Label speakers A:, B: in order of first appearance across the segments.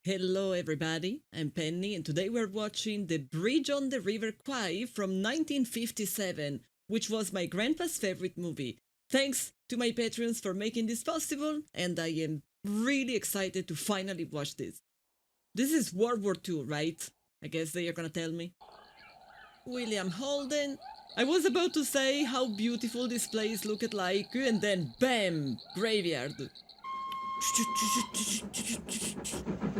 A: Hello everybody, I'm Penny and today we're watching The Bridge on the River Kwai from 1957, which was my grandpa's favorite movie. Thanks to my patrons for making this possible, and I am really excited to finally watch this. This is World War II, right? I guess they are gonna tell me. William Holden. I was about to say how beautiful this place looked like, and then BAM! Graveyard.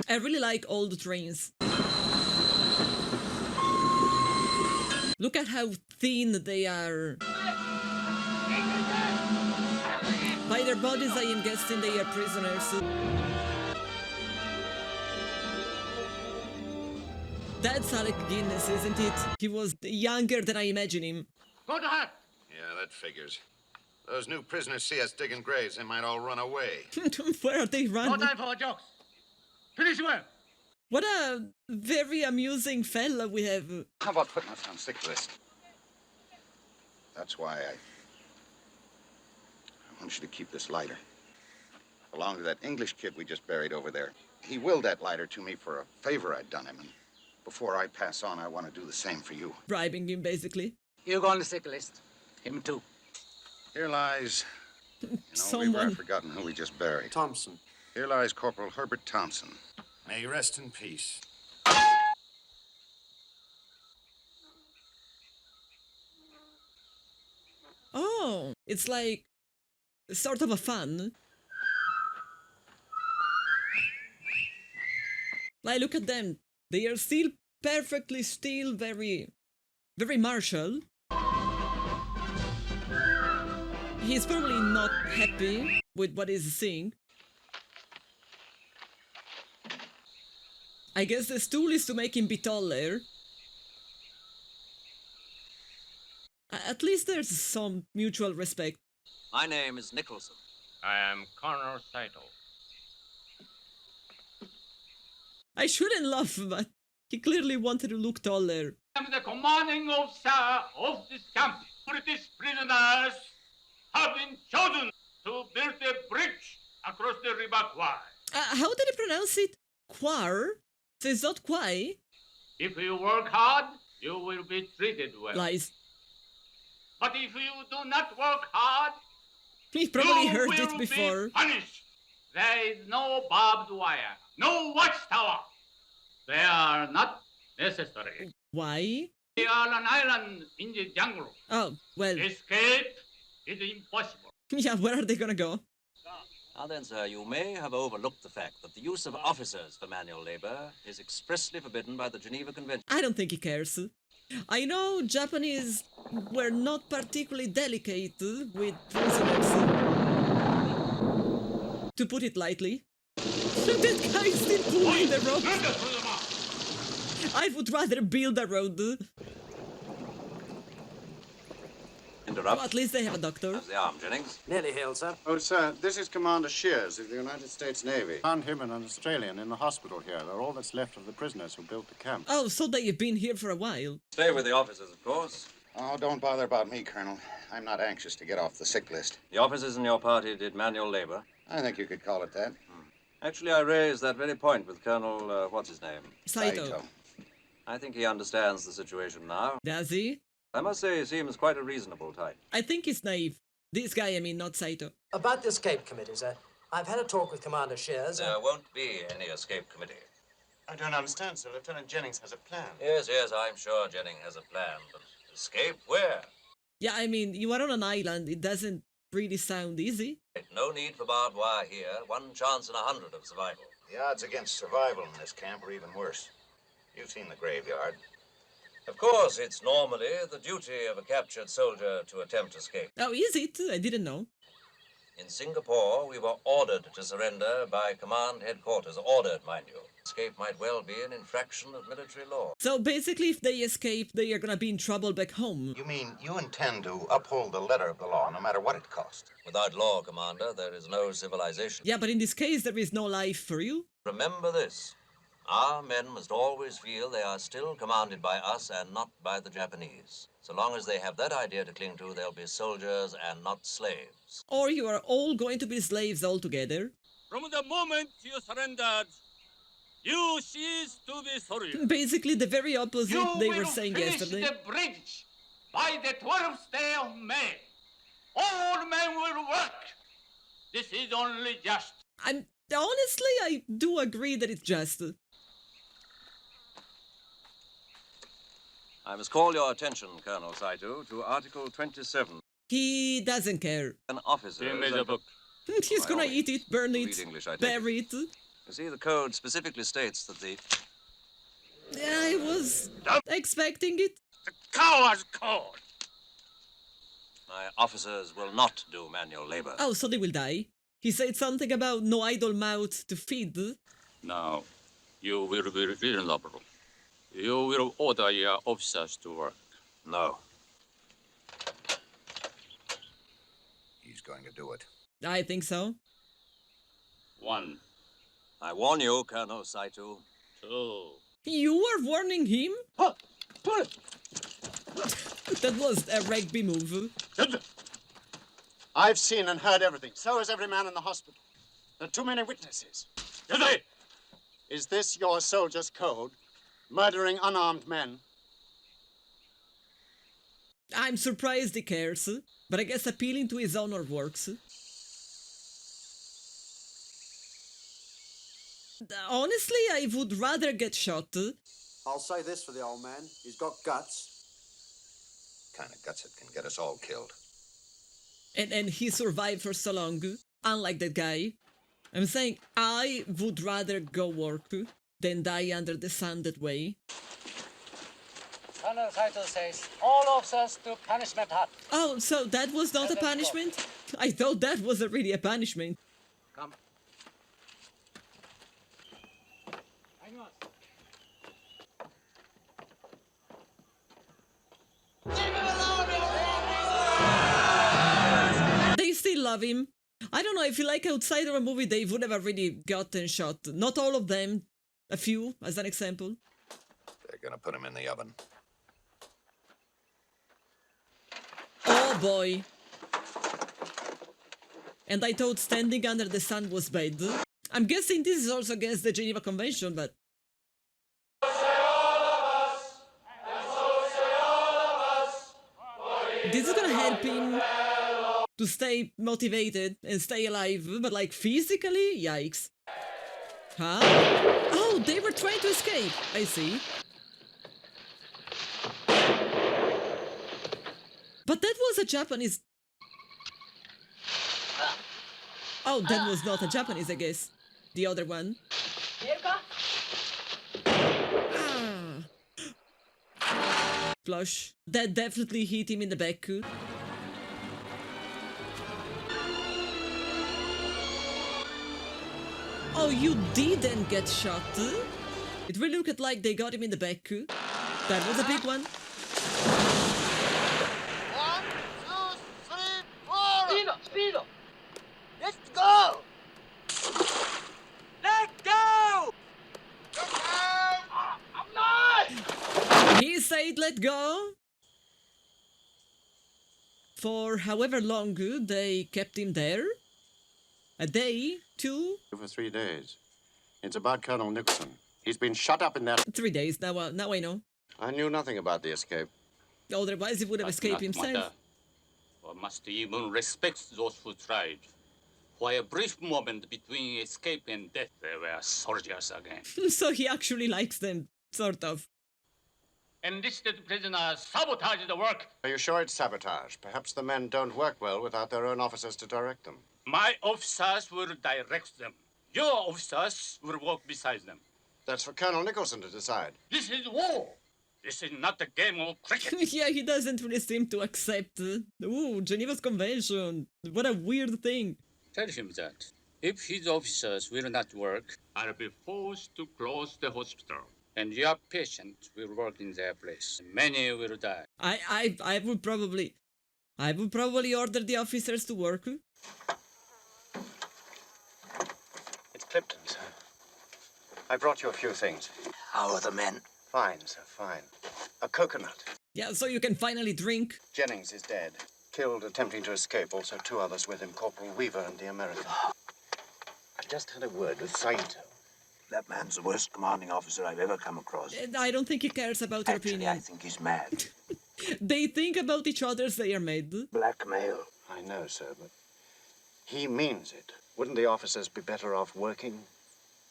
A: I really like all the trains. Look at how thin they are. By their bodies, I am guessing they are prisoners. That's Alec Guinness, isn't it? He was younger than I imagine him.
B: Go to her!
C: Yeah, that figures. Those new prisoners see us digging graves, they might all run away.
A: Where are they
B: No
A: running?
B: time for jokes. Finish well.
A: What a very amusing fella we have.
C: How about putting us on sick list? That's why I want you to keep this lighter. Belonged to that English kid we just buried over there. He willed that lighter to me for a favor I'd done him, and before I pass on, I want to do the same for you.
A: Bribing him, basically.
B: You go on the sick list. Him too.
C: Here lies... we've
A: Someone.
C: forgotten who we just buried.
D: Thompson.
C: Here lies Corporal Herbert Thompson. May he rest in peace.
A: Oh, it's like sort of a fun. Like, look at them. They are still perfectly still, very martial. He's probably not happy with what he's seeing. I guess the stool is to make him be taller. At least there's some mutual respect.
E: My name is Nicholson.
F: I am Colonel Saito.
A: I shouldn't laugh, but he clearly wanted to look taller.
B: I am the commanding officer of this camp. British prisoners have been chosen to build a bridge across the River Kwai.
A: How did he pronounce it? Quar? So it's not Kwai?
B: If you work hard, you will be treated well.
A: Lies.
B: But if you do not work hard,
A: He probably
B: you
A: heard
B: will
A: it before.
B: be punished. There is no barbed wire, no watchtower. They are not necessary.
A: Why?
B: We are an island in the jungle.
A: Oh, well,
B: Escape is impossible.
A: yeah, where are they gonna go?
E: Now then, sir, you may have overlooked the fact that the use of officers for manual labor is expressly forbidden by the Geneva Convention.
A: I don't think he cares. I know Japanese were not particularly delicate with prisoners. To put it lightly. That guy is still pulling the rope. I would rather build a road.
E: Interrupt.
A: Oh, at least they have a doctor.
E: How's the arm, Jennings?
D: Nearly healed, sir.
G: Oh, sir, this is Commander Shears of the United States Navy.
D: Found him and an Australian in the hospital here. They're all that's left of the prisoners who built the camp.
A: Oh, so they've been here for a while.
E: Stay with the officers, of course.
C: Oh, don't bother about me, Colonel. I'm not anxious to get off the sick list.
E: The officers in your party did manual labor.
C: I think you could call it that.
E: Actually, I raised that very point with Colonel, what's his name?
A: Saito.
E: I think he understands the situation now.
A: Does he?
E: I must say he seems quite a reasonable type.
A: I think he's naive. This guy, I mean, not Saito.
H: About the escape committee, sir. I've had a talk with Commander Shears.
E: There won't be any escape committee.
G: I don't understand, sir. Lieutenant Jennings has a plan.
E: Yes, I'm sure Jennings has a plan, but escape where?
A: Yeah, I mean, you are on an island. It doesn't really sound easy.
E: No need for barbed wire here. 1 chance in 100 of survival.
C: The odds against survival in this camp are even worse. You've seen the graveyard.
E: Of course, it's normally the duty of a captured soldier to attempt escape.
A: Oh, is it? I didn't know.
E: In Singapore, we were ordered to surrender by command headquarters. Ordered, mind you. Escape might well be an infraction of military law.
A: So basically, if they escape, they are gonna be in trouble back home.
C: You mean you intend to uphold the letter of the law, no matter what it costs?
E: Without law, Commander, there is no civilization.
A: Yeah, but in this case, there is no life for you.
E: Remember this. Our men must always feel they are still commanded by us and not by the Japanese. So long as they have that idea to cling to, they'll be soldiers and not slaves.
A: Or you are all going to be slaves altogether.
B: From the moment you surrendered, You cease to be sorry.
A: Basically, the very opposite
B: You
A: they
B: will
A: were saying
B: finish
A: yesterday.
B: the bridge by the 12th day of May. All men will work. This is only just.
A: Honestly, I do agree that it's just.
E: I must call your attention, Colonel Saito, to Article 27.
A: He doesn't care.
E: An officer.
B: Give me the book.
A: He's
E: By
A: gonna
E: all
A: eat
E: means,
A: it, burn
E: read
A: it,
E: English, I take
A: bury it.
E: You see, the code specifically states that the
A: I was expecting it.
B: The coward's code.
E: my officers will not do manual labor.
A: Oh, so they will die. He said something about no idle mouth to feed.
F: Now, you will be reasonable. You will order your officers to work.
E: No.
C: He's going to do it.
A: I think so.
F: 1,
E: I warn you, Colonel Saito.
F: 2.
A: You were warning him? That was a rugby move.
D: I've seen and heard everything. So has every man in the hospital. There are too many witnesses. Is this your soldier's code? Murdering unarmed men?
A: I'm surprised he cares, but I guess appealing to his honor works. Honestly, I would rather get shot.
G: I'll say this for the old man. He's got guts.
C: Kind of guts that can get us all killed.
A: And he survived for so long, unlike that guy. I'm saying I would rather go work than die under the sun that way.
H: Colonel Saito says all officers to punishment hut.
A: Oh, so that was not a punishment? I thought that was really a punishment.
H: Come.
A: They still love him. I don't know, I feel like outside of a movie they would have already gotten shot. Not all of them, a few, as an example.
C: They're gonna put him in the oven.
A: Oh boy. And I thought standing under the sun was bad. I'm guessing this is also against the Geneva Convention, but... This is gonna help him to stay motivated and stay alive, but like physically, yikes. Huh? Oh, they were trying to escape. I see. But that was a Japanese... Oh, that was not a Japanese, I guess. The other one. Ah. Flush. That definitely hit him in the back. Oh, you didn't get shot? It really looked like they got him in the back. That was a big one.
G: 1, 2, 3, 4.
H: Speed!
G: Let's go!
H: Let go!
A: He said let go. For however long they kept him there. A day, 2,
D: For 3 days. It's about Colonel Nicholson. He's been shut up in that...
A: 3 days. Now I know.
G: I knew nothing about the escape.
A: Otherwise he would have escaped himself.
F: One must even respect those who tried. For a brief moment between escape and death, they were soldiers again.
A: So he actually likes them, sort of.
B: Enlisted prisoners sabotage the work.
D: Are you sure it's sabotage? Perhaps the men don't work well without their own officers to direct them.
B: My officers will direct them. Your officers will walk beside them.
D: That's for Colonel Nicholson to decide.
B: This is war. This is not a game of cricket.
A: Yeah, he doesn't really seem to accept. Ooh, Geneva's Convention. What a weird thing.
F: Tell him that if his officers will not work, I'll be forced to close the hospital. And your patient will work in their place. Many will die.
A: I would probably order the officers to work.
D: It's Clipton, sir. I brought you a few things.
H: How are the men?
D: Fine, sir, fine. A coconut.
A: Yeah, so you can finally drink.
D: Jennings is dead. Killed attempting to escape. Also 2 others with him, Corporal Weaver and the American. I've just had a word with Saito.
I: That man's the worst commanding officer I've ever come across.
A: I don't think he cares about your
I: Actually,
A: opinion.
I: I think he's mad.
A: They think about each other as they are mad.
I: Blackmail.
D: I know, sir, but he means it. Wouldn't the officers be better off working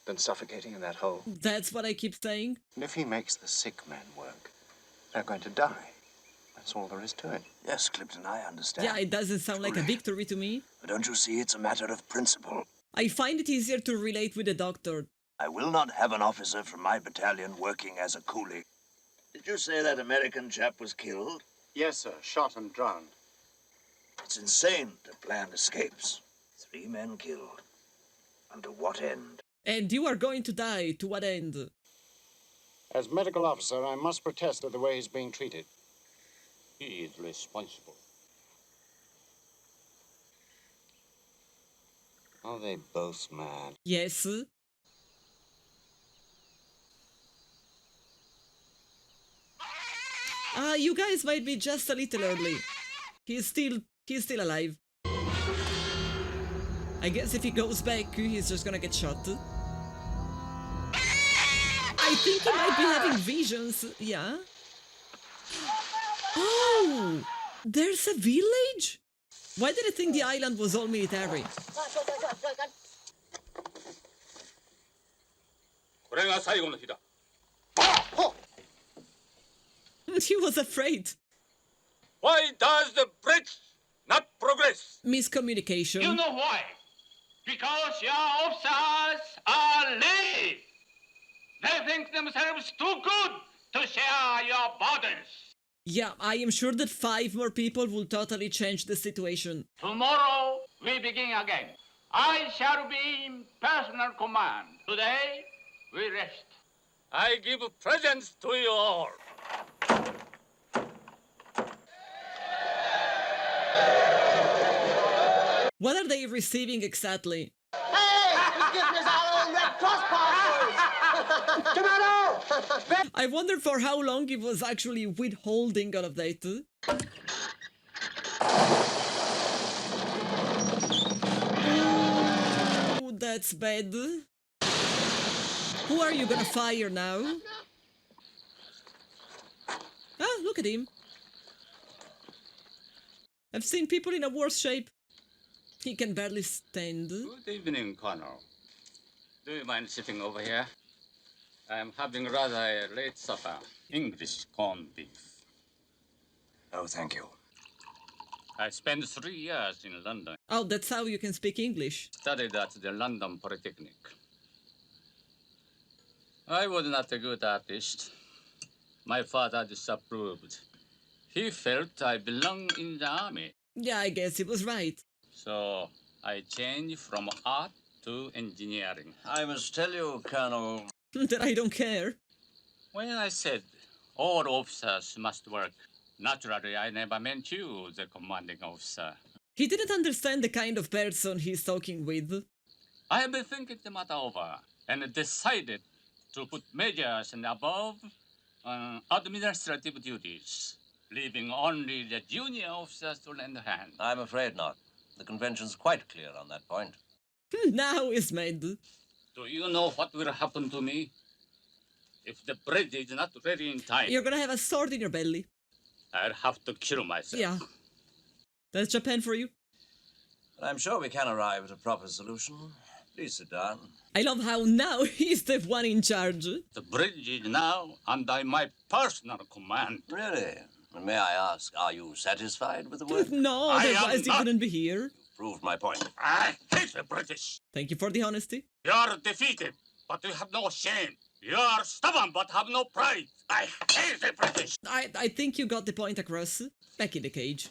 D: than suffocating in that hole?
A: That's what I keep saying.
D: And if he makes the sick men work, they're going to die. That's all there is to it.
I: Yes, Clipton, I understand.
A: Yeah, it doesn't sound like a victory to me.
I: But don't you see, it's a matter of principle.
A: I find it easier to relate with the doctor.
I: I will not have an officer from my battalion working as a coolie. Did you say that American chap was killed?
D: Yes, sir. Shot and drowned.
I: It's insane to plan escapes. 3 men killed. And to what end?
A: And you are going to die. To what end?
D: As medical officer, I must protest at the way he's being treated.
F: He is responsible.
D: Are they both mad?
A: Yes. You guys might be just a little early. He's still alive. I guess if he goes back, he's just gonna get shot. I think he might be having visions. Yeah. Oh, there's a village? Why did I think the island was all military? He was afraid.
B: Why does the bridge not progress?
A: Miscommunication.
B: You know why? Because your officers are lazy. They think themselves too good to share your burdens.
A: Yeah, I am sure that 5 more people will totally change the situation.
B: Tomorrow we begin again. I shall be in personal command. Today we rest. I give presents to you all.
A: What are they receiving exactly? I wonder for how long he was actually withholding all of that. Oh, that's bad. Who are you gonna fire now? Ah, look at him. I've seen people in a worse shape. He can barely stand.
F: Good evening, Colonel. Do you mind sitting over here? I'm having rather a late supper. English corned beef.
I: Oh, thank you.
F: I spent 3 years in London.
A: Oh, that's how you can speak English.
F: Studied at the London Polytechnic. I was not a good artist. My father disapproved. He felt I belonged in the army.
A: Yeah, I guess he was right.
F: So I changed from art to engineering.
E: I must tell you, Colonel,
A: That I don't care.
F: When I said all officers must work, naturally I never meant you, the commanding officer.
A: He didn't understand the kind of person he's talking with.
F: I have been thinking the matter over and decided to put measures above administrative duties, leaving only the junior officers to lend a hand.
E: I'm afraid not. The convention's quite clear on that point.
A: Now he's mad.
F: Do you know what will happen to me if the bridge is not ready in time?
A: You're gonna have a sword in your belly.
F: I'll have to kill myself.
A: Yeah. That's Japan for you.
E: But I'm sure we can arrive at a proper solution. Please sit down.
A: I love how now he's the one in charge.
F: The bridge is now under my personal command.
E: Really? And may I ask, are you satisfied with the work?
A: No,
F: I am
A: otherwise you
F: not.
A: wouldn't be here.
E: Proved my point.
F: I hate the British.
A: Thank you for the honesty.
F: You are defeated, but you have no shame. You are stubborn, but have no pride. I hate the British.
A: I think you got the point across. Back in the cage.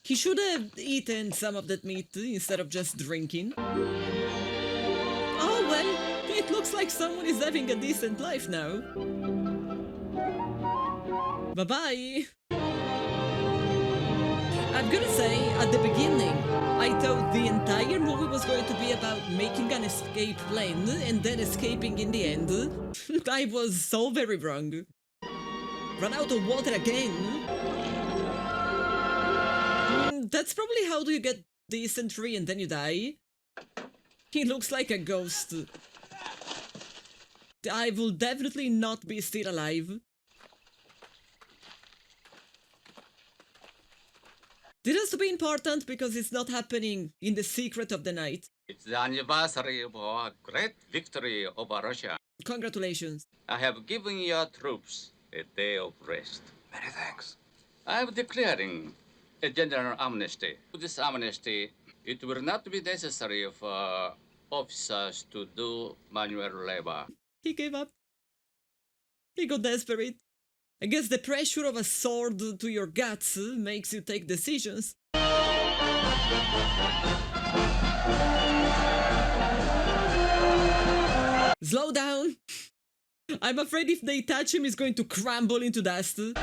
A: He should have eaten some of that meat instead of just drinking. Oh well, it looks like someone is having a decent life now. Bye-bye. I'm gonna say, at the beginning, I thought the entire movie was going to be about making an escape plan and then escaping in the end. I was so very wrong. Run out of water again? That's probably how do you get dysentery and then you die. He looks like a ghost. I will definitely not be still alive. This has to be important because it's not happening in the secret of the night.
F: It's the anniversary of our great victory over Russia.
A: Congratulations.
F: I have given your troops a day of rest.
E: Many thanks.
F: I am declaring a general amnesty. With this amnesty, it will not be necessary for officers to do manual labor.
A: He gave up. He got desperate. I guess the pressure of a sword to your guts makes you take decisions. Slow down. I'm afraid if they touch him, he's going to crumble into dust. They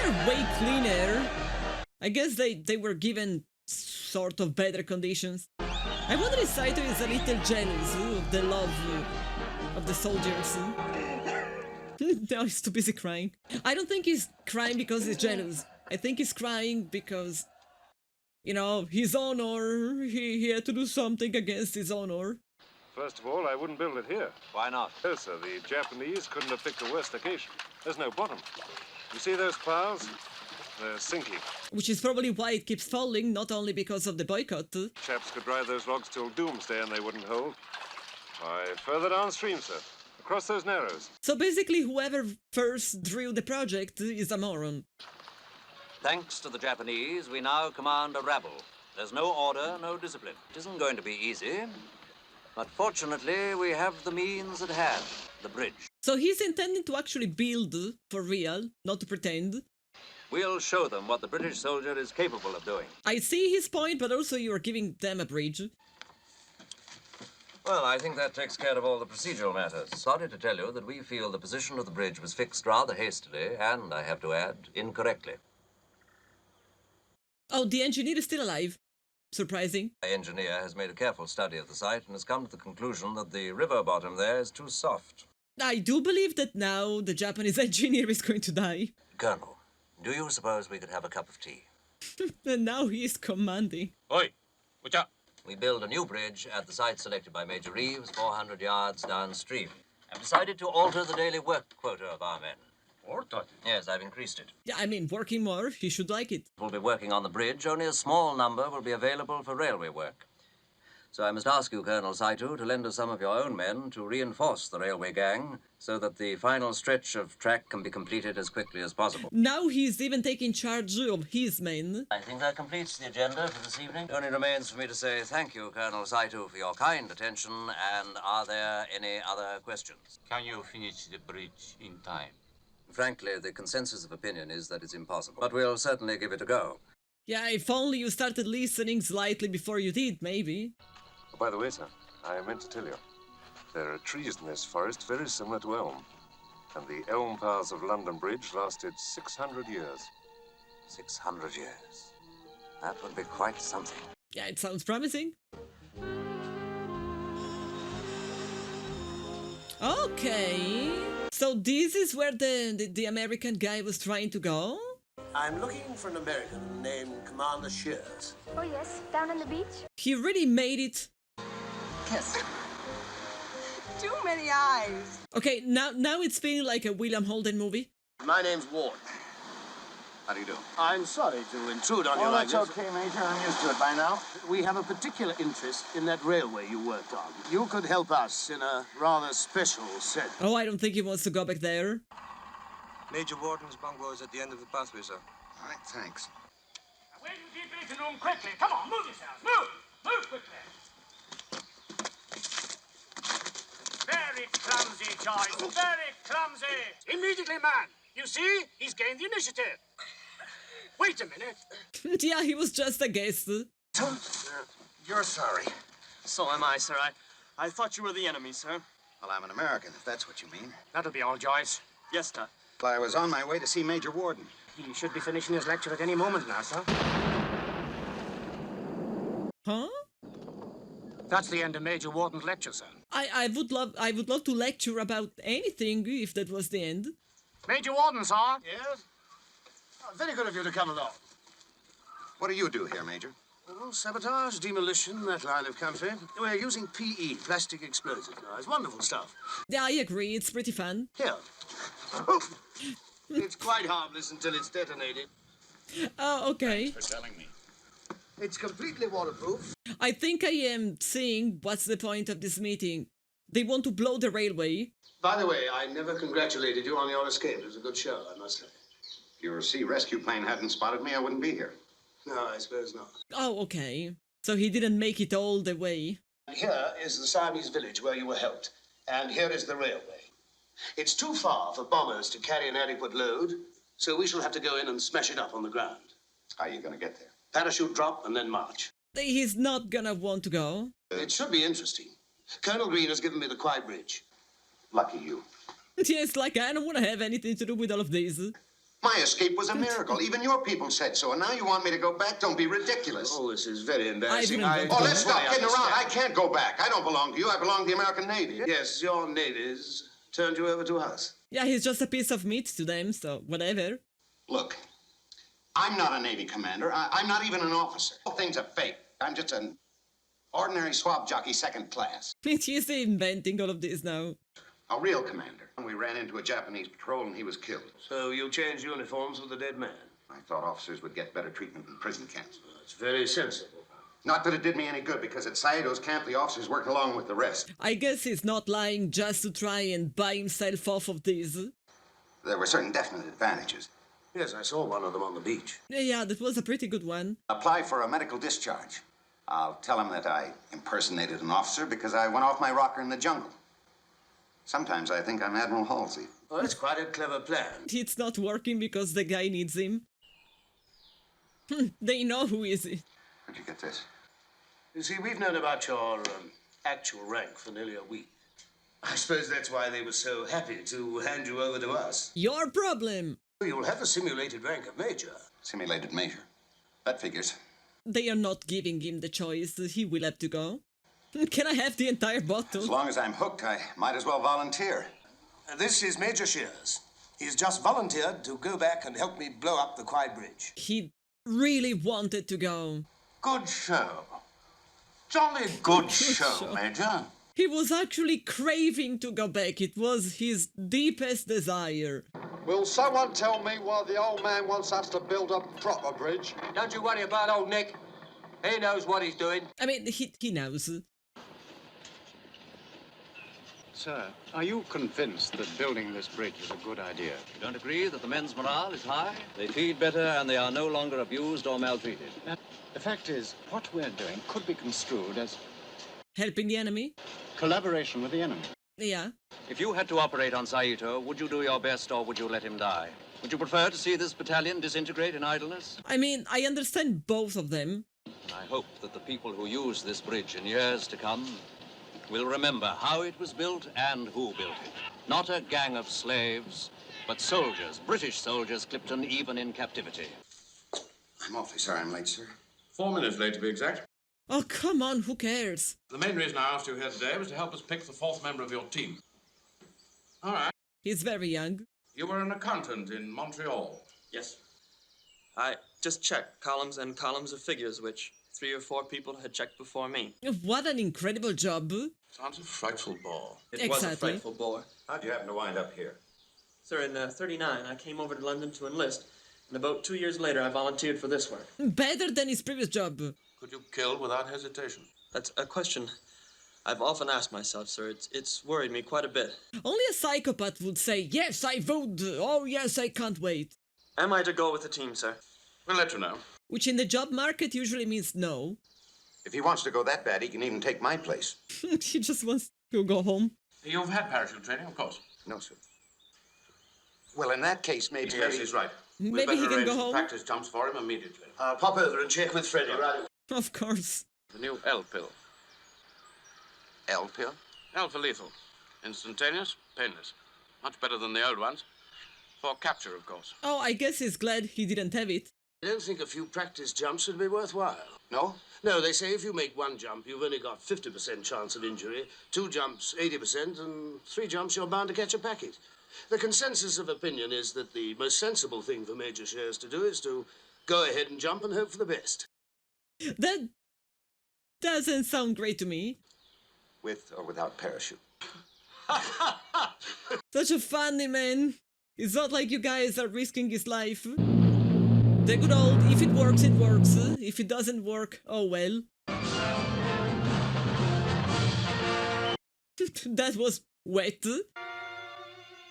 A: are way cleaner. I guess they were given sort of better conditions. I wonder if Saito is a little jealous of the love of the soldiers. Now he's too busy crying. I don't think he's crying because he's jealous. I think he's crying because, you know, his honor. He had to do something against his honor.
J: First of all, I wouldn't build it here.
E: Why not?
J: No, sir. The Japanese couldn't have picked a worse location. There's no bottom. You see those piles? They're sinking.
A: Which is probably why it keeps falling, not only because of the boycott.
J: Chaps could drive those logs till doomsday and they wouldn't hold. Why, further downstream, sir. Across those narrows.
A: So basically, whoever first drew the project is a moron.
E: Thanks to the Japanese, we now command a rabble. There's no order, no discipline. It isn't going to be easy. But fortunately, we have the means at hand. The bridge.
A: So he's intending to actually build for real, not to pretend.
E: We'll show them what the British soldier is capable of doing.
A: I see his point, but also you are giving them a bridge.
E: Well, I think that takes care of all the procedural matters. Sorry to tell you that we feel the position of the bridge was fixed rather hastily, and, I have to add, incorrectly.
A: Oh, the engineer is still alive. Surprising.
E: The engineer has made a careful study of the site and has come to the conclusion that the river bottom there is too soft.
A: I do believe that now the Japanese engineer is going to die.
E: Colonel, do you suppose we could have a cup of tea?
A: And now he is commanding.
F: Oi, what's up?
E: We build a new bridge at the site selected by Major Reeves, 400 yards downstream. I've decided to alter the daily work quota of our men.
F: Ordered?
E: Yes, I've increased it.
A: Yeah, I mean, working more, he should like it.
E: We'll be working on the bridge. Only a small number will be available for railway work. So I must ask you, Colonel Saito, to lend us some of your own men to reinforce the railway gang so that the final stretch of track can be completed as quickly as possible.
A: Now he's even taking charge of his men.
E: I think that completes the agenda for this evening. It only remains for me to say thank you, Colonel Saito, for your kind attention, and are there any other questions?
F: Can you finish the bridge in time?
E: Frankly, the consensus of opinion is that it's impossible, but we'll certainly give it a go.
A: Yeah, if only you started listening slightly before you did, maybe.
J: Oh, by the way, sir, I meant to tell you. There are trees in this forest very similar to elm. And the elm paths of London Bridge lasted 600 years.
E: 600 years. That would be quite something.
A: Yeah, it sounds promising. Okay. So this is where the American guy was trying to go?
K: I'm looking for an American named Commander Shears.
L: Oh, yes, down on the beach?
A: He really made it.
M: Yes. Too many eyes.
A: Okay, now it's feeling like a William Holden movie.
K: My name's Ward.
C: How do you do?
K: I'm sorry to intrude on you like
C: that's
K: this.
C: okay, Major. I'm used to it by now.
K: We have a particular interest in that railway you worked on. You could help us in a rather special sense.
A: Oh, I don't think he wants to go back there.
N: Major Warden's bungalow is at the end of the pathway, sir.
C: All right, thanks.
B: Away to the debriefing room quickly. Come on, move yourselves. Move! Move quickly. Very clumsy, Joyce. Very clumsy. Immediately, man. You see? He's gained the initiative. Wait a minute.
A: Yeah, he was just a guest.
C: You're sorry.
K: So am I, sir. I thought you were the enemy, sir.
C: Well, I'm an American, if that's what you mean.
B: That'll be all, Joyce.
K: Yes, sir.
C: Well, I was on my way to see Major Warden.
B: He should be finishing his lecture at any moment now, sir.
A: Huh?
B: That's the end of Major Warden's lecture, sir.
A: I would love to lecture about anything if that was the end.
B: Major Warden, sir.
K: Yes? Oh, very good of you to come along.
C: What do you do here, Major?
K: Oh, sabotage, demolition, that line of country. We're using PE, plastic explosive now. It's wonderful stuff.
A: Yeah, I agree. It's pretty fun.
K: Here. It's quite harmless until it's detonated.
A: Oh, okay.
C: Thanks for telling me.
K: It's completely waterproof.
A: I think I am seeing what's the point of this meeting. They want to blow the railway.
K: By the way, I never congratulated you on your escape. It was a good show, I must say.
C: If your sea rescue plane hadn't spotted me, I wouldn't be here.
K: No, I suppose not.
A: Oh, okay. So he didn't make it all the way.
K: Here is the Siamese village where you were helped. And here is the railway. It's too far for bombers to carry an adequate load, so we shall have to go in and smash it up on the ground.
C: How are you going to get there?
K: Parachute drop and then march.
A: He's not gonna want to go.
K: It should be interesting. Colonel Green has given me the KWAI bridge.
C: Lucky you.
A: Yes, like I don't want to have anything to do with all of this.
C: My escape was a miracle. Even your people said so. And now you want me to go back? Don't be ridiculous.
K: Oh, this is very embarrassing.
C: Let's stop kidding around. I can't go back. I don't belong to you. I belong to the American Navy.
K: Yes, your navies turned you over to us.
A: Yeah, he's just a piece of meat to them, so whatever.
C: Look, I'm not a Navy commander. I'm not even an officer. All things are fake. I'm just an ordinary swab jockey, second class.
A: He's inventing all of this now.
C: A real commander. We ran into a Japanese patrol and he was killed.
K: So you changed uniforms with the dead man?
C: I thought officers would get better treatment in prison camps.
K: That's very sensible.
C: Not that it did me any good, because at Saito's camp, the officers worked along with the rest.
A: I guess he's not lying just to try and buy himself off of this.
C: There were certain definite advantages.
K: Yes, I saw one of them on the beach.
A: Yeah, that was a pretty good one.
C: Apply for a medical discharge. I'll tell him that I impersonated an officer because I went off my rocker in the jungle. Sometimes I think I'm Admiral Halsey.
K: Oh, that's quite a clever plan.
A: It's not working because the guy needs him. They know who is it.
C: Where'd you get this?
K: You see, we've known about your actual rank for nearly a week. I suppose that's why they were so happy to hand you over to us.
A: Your problem.
K: You'll have a simulated rank of major.
C: Simulated major. That figures.
A: They are not giving him the choice. He will have to go. Can I have the entire bottle?
C: As long as I'm hooked, I might as well volunteer.
K: This is Major Shears. He's just volunteered to go back and help me blow up the KWAI bridge.
A: He really wanted to go.
G: Good show. Jolly good show, Major.
A: He was actually craving to go back. It was his deepest desire.
L: Will someone tell me why the old man wants us to build a proper bridge?
N: Don't you worry about old Nick. He knows what he's doing.
A: I mean, he knows.
G: Sir, are you convinced that building this bridge is a good idea?
E: You don't agree that the men's morale is high? They feed better and they are no longer abused or maltreated.
G: The fact is, what we're doing could be construed as
A: helping the enemy?
G: Collaboration with the enemy.
A: Yeah.
E: If you had to operate on Saito, would you do your best or would you let him die? Would you prefer to see this battalion disintegrate in idleness?
A: I mean, I understand both of them.
E: I hope that the people who use this bridge in years to come will remember how it was built and who built it. Not a gang of slaves, but soldiers, British soldiers, Clipton, even in captivity.
C: I'm awfully sorry I'm late, sir.
O: 4 minutes late, to be exact.
A: Oh, come on, who cares?
O: The main reason I asked you here today was to help us pick the 4th member of your team. All right.
A: He's very young.
O: You were an accountant in Montreal.
P: Yes. I just checked columns and columns of figures, which 3 or 4 people had checked before me.
A: What an incredible job.
O: Sounds a frightful bore.
P: It was a frightful bore.
C: How'd you happen to wind up here?
P: Sir, in '39, I came over to London to enlist, and about 2 years later, I volunteered for this work.
A: Better than his previous job.
O: Could you kill without hesitation?
P: That's a question I've often asked myself, sir. It's worried me quite a bit.
A: Only a psychopath would say, yes, I would. Oh, yes, I can't wait.
P: Am I to go with the team, sir?
O: We'll let you know.
A: Which in the job market usually means no.
C: If he wants to go that bad, he can even take my place.
A: He just wants to go home.
O: You've had parachute training, of course.
C: No, sir. Well, in that case, maybe...
O: Yes, he's right.
A: Maybe he can go home.
O: Practice jumps for him immediately.
K: I'll pop over and check with Freddie right away.
A: Of course.
O: The new L pill.
C: L pill?
O: Alpha lethal. Instantaneous, painless. Much better than the old ones. For capture, of course.
A: Oh, I guess he's glad he didn't have it.
K: I don't think a few practice jumps would be worthwhile.
C: No?
K: No, they say if you make 1 jump, you've only got 50% chance of injury, 2 jumps, 80%, and 3 jumps, you're bound to catch a packet. The consensus of opinion is that the most sensible thing for Major Shears to do is to go ahead and jump and hope for the best.
A: That doesn't sound great to me.
I: With or without parachute.
A: Such a funny man. It's not like you guys are risking his life. The good old, if it works, it works. If it doesn't work, oh well. That was wet.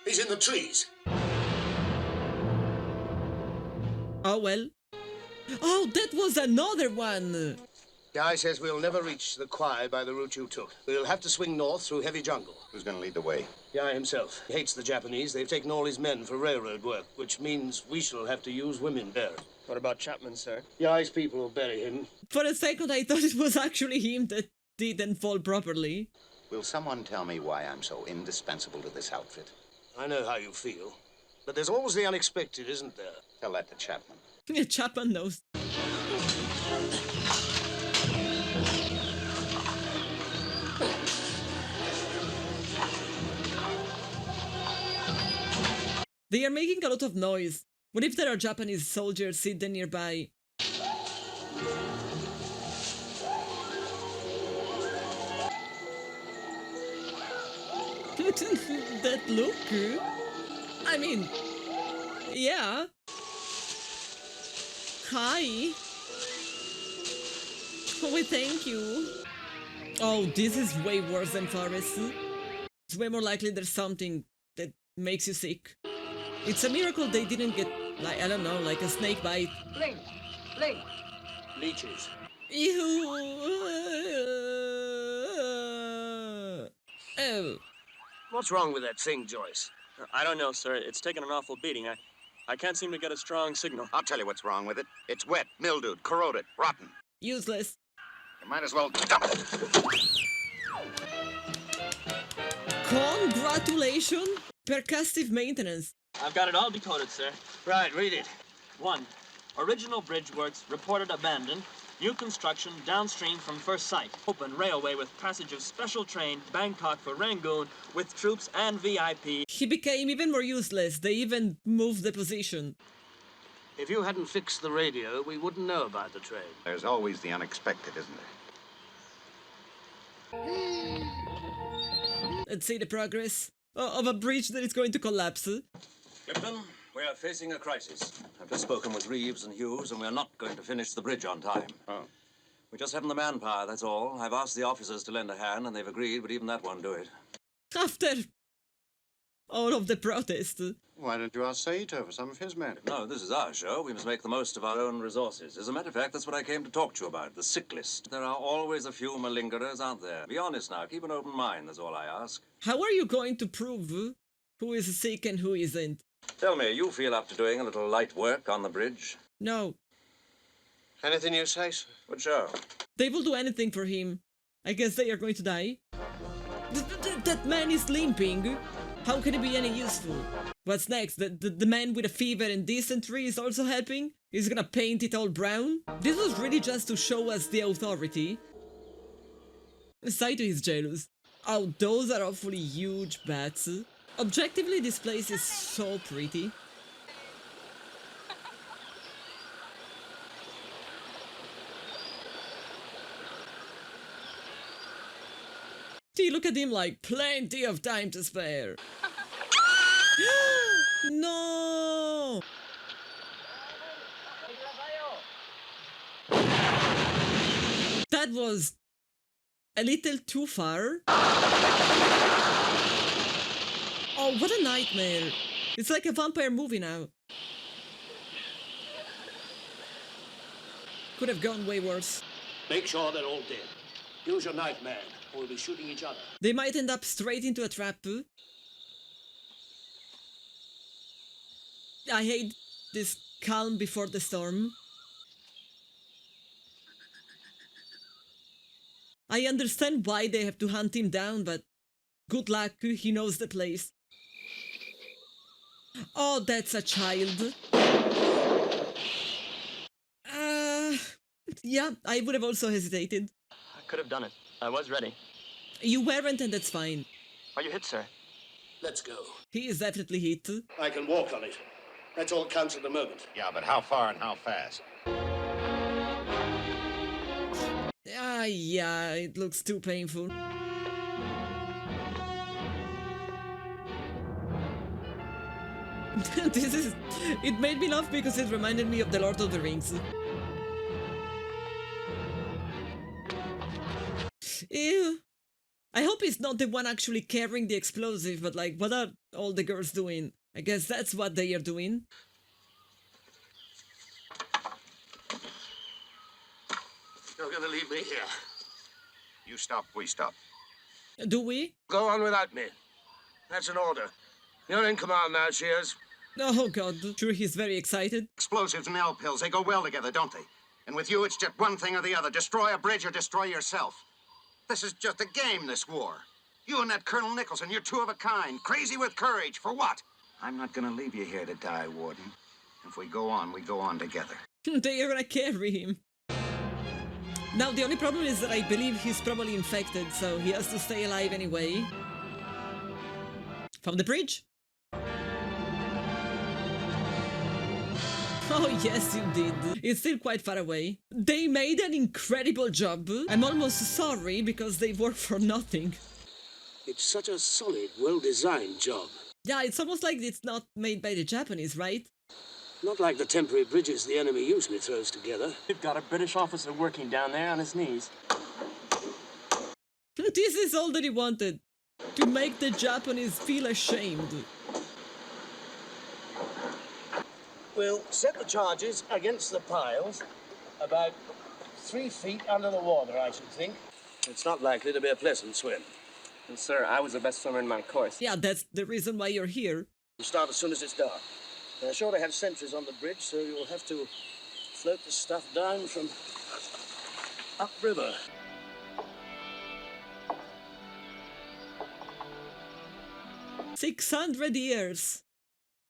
K: He's in the trees.
A: Oh well. Oh, that was another one!
K: Guy says we'll never reach the KWAI by the route you took. We'll have to swing north through heavy jungle.
C: Who's going to lead the way?
K: Guy himself. He hates the Japanese. They've taken all his men for railroad work, which means we shall have to use women there.
P: What about Chapman, sir?
K: Guy's people will bury him.
A: For a second, I thought it was actually him that didn't fall properly.
C: Will someone tell me why I'm so indispensable to this outfit?
K: I know how you feel. But there's always the unexpected, isn't there?
C: Tell that to Chapman.
A: Chapman knows. They are making a lot of noise. What if there are Japanese soldiers sitting nearby? That look? I mean, yeah. Hi. Oh, thank you. Oh, this is way worse than Forest. It's way more likely there's something that makes you sick. It's a miracle they didn't get, like, I don't know, like a snake bite.
M: Blink! Blink!
K: Leeches.
A: Ew. Oh.
K: What's wrong with that thing, Joyce?
P: I don't know, sir. It's taken an awful beating. I can't seem to get a strong signal.
C: I'll tell you what's wrong with it. It's wet, mildewed, corroded, rotten.
A: Useless.
C: You might as well dump it.
A: Congratulations! Percussive maintenance.
P: I've got it all decoded, sir.
K: Right, read it.
P: 1. Original bridge works reported abandoned. New construction downstream from first site. Open railway with passage of special train Bangkok for Rangoon with troops and VIP.
A: He became even more useless. They even moved the position.
K: If you hadn't fixed the radio, we wouldn't know about the train.
C: There's always the unexpected, isn't there?
A: Let's see the progress of a bridge that is going to collapse.
E: Captain, we are facing a crisis. I've just spoken with Reeves and Hughes, and we're not going to finish the bridge on time.
C: Oh.
E: We just haven't the manpower, that's all. I've asked the officers to lend a hand, and they've agreed, but even that won't do it.
A: After all of the protest.
G: Why don't you ask Saito for some of his men?
E: No, this is our show. We must make the most of our own resources. As a matter of fact, that's what I came to talk to you about, the sick list. There are always a few malingerers, aren't there? Be honest now. Keep an open mind, that's all I ask.
A: How are you going to prove who is sick and who isn't?
E: Tell me, you feel up to doing a little light work on the bridge?
A: No.
K: Anything you say, sir?
E: Good show.
A: They will do anything for him. I guess they are going to die. That man is limping. How can he be any useful? What's next? The man with a fever and dysentery is also helping? He's gonna paint it all brown? This was really just to show us the authority. Saito is jealous. Oh, those are awfully huge bats. Objectively, this place is so pretty. See, look at him like plenty of time to spare. No! That was a little too far. Oh, what a nightmare. It's like a vampire movie now. Could have gone way worse.
K: Make sure they're all dead. Use your knife, man, or we'll be shooting each other.
A: They might end up straight into a trap. I hate this calm before the storm. I understand why they have to hunt him down, but good luck, he knows the place. Oh, that's a child. Yeah, I would have also hesitated.
P: I could have done it. I was ready.
A: You weren't, and that's fine.
P: Are you hit, sir?
K: Let's go.
A: He is definitely hit.
K: I can walk on it. That's all counts at the moment.
C: Yeah, but how far and how fast?
A: Yeah, it looks too painful. It made me laugh because it reminded me of The Lord of the Rings. Ew. I hope he's not the one actually carrying the explosive, but like, what are all the girls doing? I guess that's what they are doing.
K: You're gonna leave me here.
C: You stop, we stop.
A: Do we?
K: Go on without me. That's an order. You're in command now, Shears.
A: Oh god, sure he's very excited.
C: Explosives and L pills, they go well together, don't they? And with you, it's just one thing or the other. Destroy a bridge or destroy yourself. This is just a game, this war. You and that Colonel Nicholson, you're two of a kind. Crazy with courage. For what? I'm not gonna leave you here to die, Warden. If we go on together.
A: They are gonna carry him. Now, the only problem is that I believe he's probably infected, so he has to stay alive anyway. From the bridge? Oh, yes, you did. It's still quite far away. They made an incredible job. I'm almost sorry because they work for nothing.
K: It's such a solid, well-designed job.
A: Yeah, it's almost like it's not made by the Japanese, right?
K: Not like the temporary bridges the enemy usually throws together.
P: We've got a British officer working down there on his knees.
A: This is all that he wanted. To make the Japanese feel ashamed.
K: We'll set the charges against the piles about 3 feet under the water, I should think. It's not likely to be a pleasant swim.
P: And sir, I was the best swimmer in my course.
A: Yeah, that's the reason why you're here.
K: We'll start as soon as it's dark. They're sure to have sentries on the bridge, so you'll have to float the stuff down from upriver.
A: "600 years.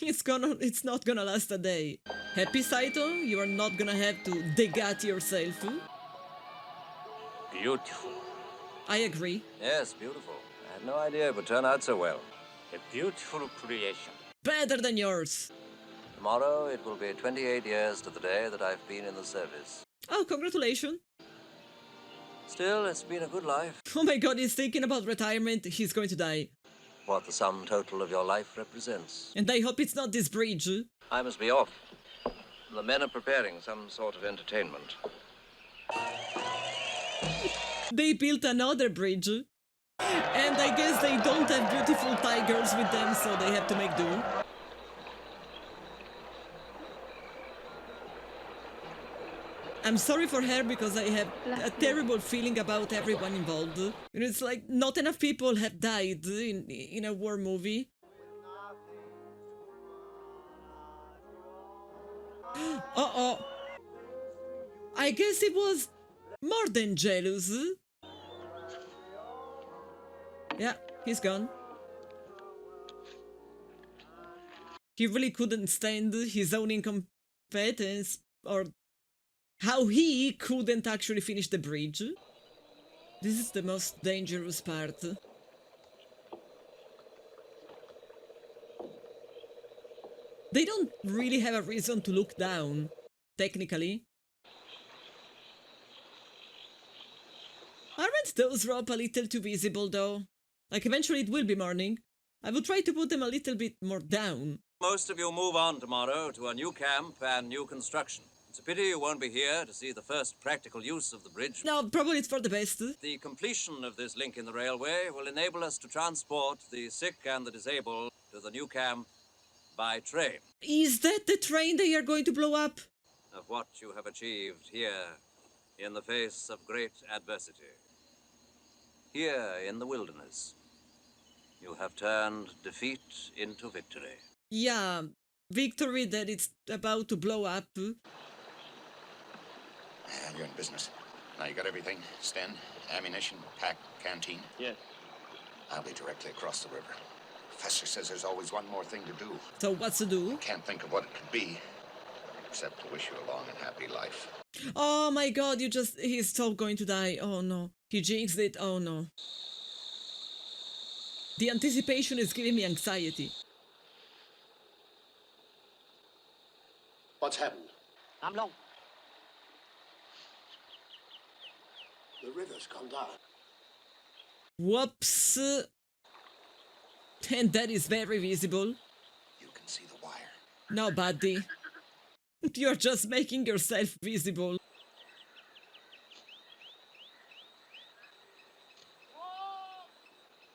A: It's not gonna last a day. Happy, Saito? You are not gonna have to dig at yourself.
F: Beautiful.
A: I agree.
E: Yes, beautiful. I had no idea it would turn out so well.
F: A beautiful creation.
A: Better than yours.
E: Tomorrow it will be 28 years to the day that I've been in the service.
A: Oh, congratulations.
E: Still, it's been a good life.
A: Oh my god, he's thinking about retirement. He's going to die.
E: What the sum total of your life represents.
A: And I hope it's not this bridge.
E: I must be off. The men are preparing some sort of entertainment.
A: They built another bridge. And I guess they don't have beautiful tigers with them, so they have to make do. I'm sorry for her because I have a terrible feeling about everyone involved. It's like not enough people have died in a war movie. Uh-oh. I guess he was more than jealous. Yeah, he's gone. He really couldn't stand his own incompetence, or how he couldn't actually finish the bridge. This is the most dangerous part. They don't really have a reason to look down, technically. Aren't those ropes a little too visible, though? Like, eventually it will be morning. I will try to put them a little bit more down.
E: Most of you move on tomorrow to a new camp and new construction. It's a pity you won't be here to see the first practical use of the bridge.
A: No, probably it's for the best.
E: The completion of this link in the railway will enable us to transport the sick and the disabled to the new camp by train.
A: Is that the train they are going to blow up?
E: Of what you have achieved here in the face of great adversity. Here in the wilderness, you have turned defeat into victory.
A: Yeah, victory that it's about to blow up.
C: Yeah, you're in business. Now you got everything? Sten, ammunition, pack, canteen?
P: Yes.
C: I'll be directly across the river. Professor says there's always one more thing to do.
A: So what's to do?
C: Can't think of what it could be, except to wish you a long and happy life.
A: Oh my god, he's so going to die. Oh no. He jinxed it. Oh no. The anticipation is giving me anxiety.
K: What's happened?
D: I'm long.
K: The river's gone down.
A: Whoops. And that is very visible.
K: You can see the wire.
A: No, buddy. You're just making yourself visible.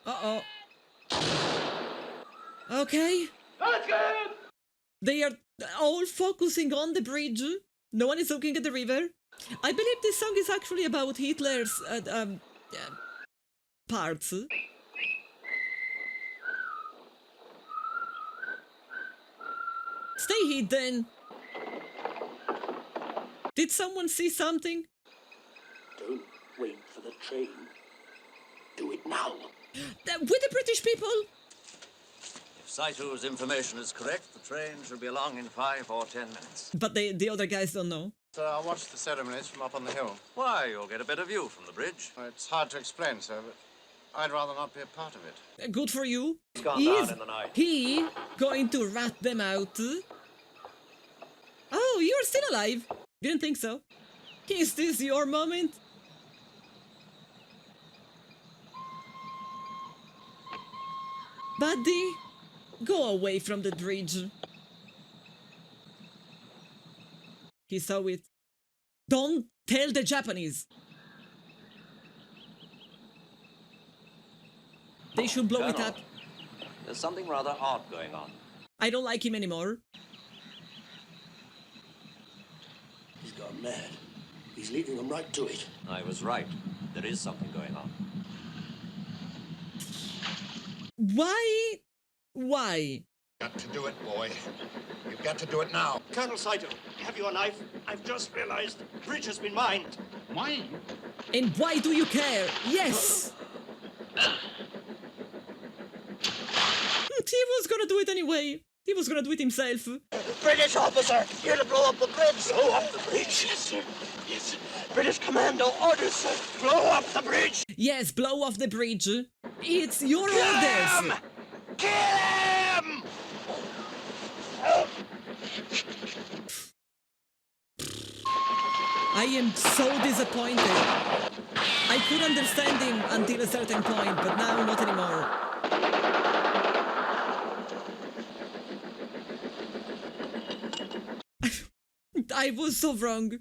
A: Uh-oh. Okay. They are all focusing on the bridge. No one is looking at the river. I believe this song is actually about Hitler's parts. Stay hidden. Did someone see something?
K: Don't wait for the train. Do it now.
A: With the British people?
E: If Saito's information is correct, the train should be along in 5 or 10 minutes.
A: But the other guys don't know.
D: Sir, I'll watch the ceremonies from up on the hill.
E: Why, you'll get a better view from the bridge.
D: Well, it's hard to explain, sir, but I'd rather not be a part of it.
A: Good for you.
E: It's gone down in the night.
A: He going to rat them out? Oh, you're still alive. Didn't think so. Is this your moment? Buddy, go away from the bridge. He saw it. Don't tell the Japanese. They should blow it up.
E: There's something rather odd going on.
A: I don't like him anymore.
K: He's gone mad. He's leading them right to it.
E: I was right. There is something going on.
A: Why? Why?
C: Got to do it, boy. You've got to do it now.
L: Colonel Saito, have you a knife? I've just realized the bridge has been mined.
B: Mine?
A: And why do you care? Yes! He was gonna do it anyway. He was gonna do it himself.
L: British officer, here to blow up the bridge. Blow up the bridge? Yes, sir. Yes. British commando orders, sir. Blow up the bridge.
A: Yes, blow off the bridge. It's your
L: Kill
A: orders.
L: him! Kill him!
A: I am so disappointed. I could understand him until a certain point, but now not anymore. I was so wrong.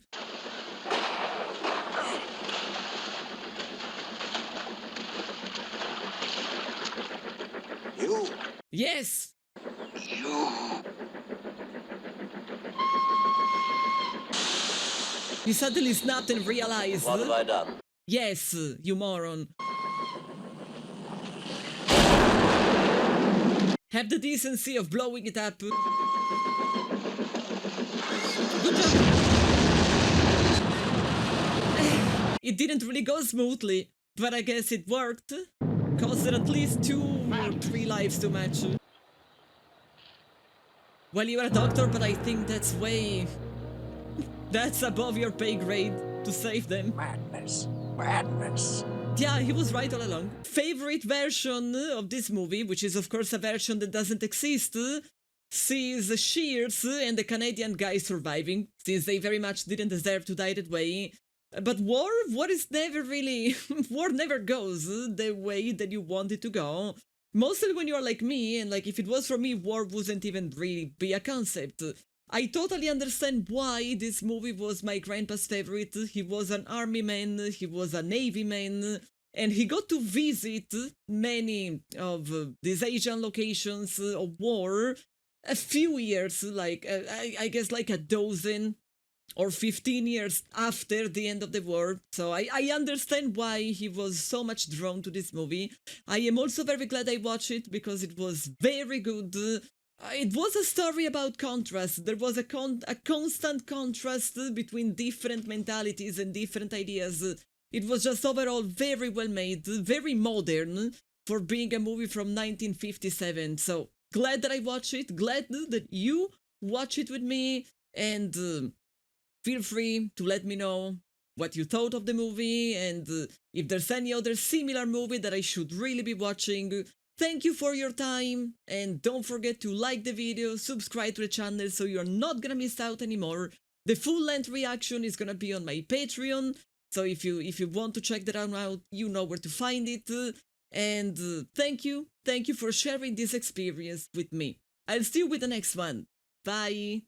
K: You?
A: Yes!
K: You?
A: He suddenly snapped and realized.
E: What have I done?
A: Yes, you moron. Have the decency of blowing it up. Good job. It didn't really go smoothly, but I guess it worked. Costed at least 2 or 3 lives too much. Well, you're a doctor, but I think that's way... That's above your pay grade to save them.
I: Madness. Madness.
A: Yeah, he was right all along. Favorite version of this movie, which is of course a version that doesn't exist, sees Shears and the Canadian guy surviving, since they very much didn't deserve to die that way. But war is never really... war never goes the way that you want it to go. Mostly when you're like me, and like if it was for me, war wouldn't even really be a concept. I totally understand why this movie was my grandpa's favorite. He was an army man, he was a navy man, and he got to visit many of these Asian locations of war a few years, like I guess like a dozen or 15 years after the end of the war. So I understand why he was so much drawn to this movie. I am also very glad I watched it because it was very good. It was a story about contrast. There was a constant contrast between different mentalities and different ideas. It was just overall very well made, very modern for being a movie from 1957. So glad that I watched it, glad that you watch it with me, and feel free to let me know what you thought of the movie and if there's any other similar movie that I should really be watching. Thank you for your time, and don't forget to like the video, subscribe to the channel so you're not gonna miss out anymore. The full-length reaction is gonna be on my Patreon. So if you want to check that out, you know where to find it. And thank you for sharing this experience with me. I'll see you with the next one. Bye.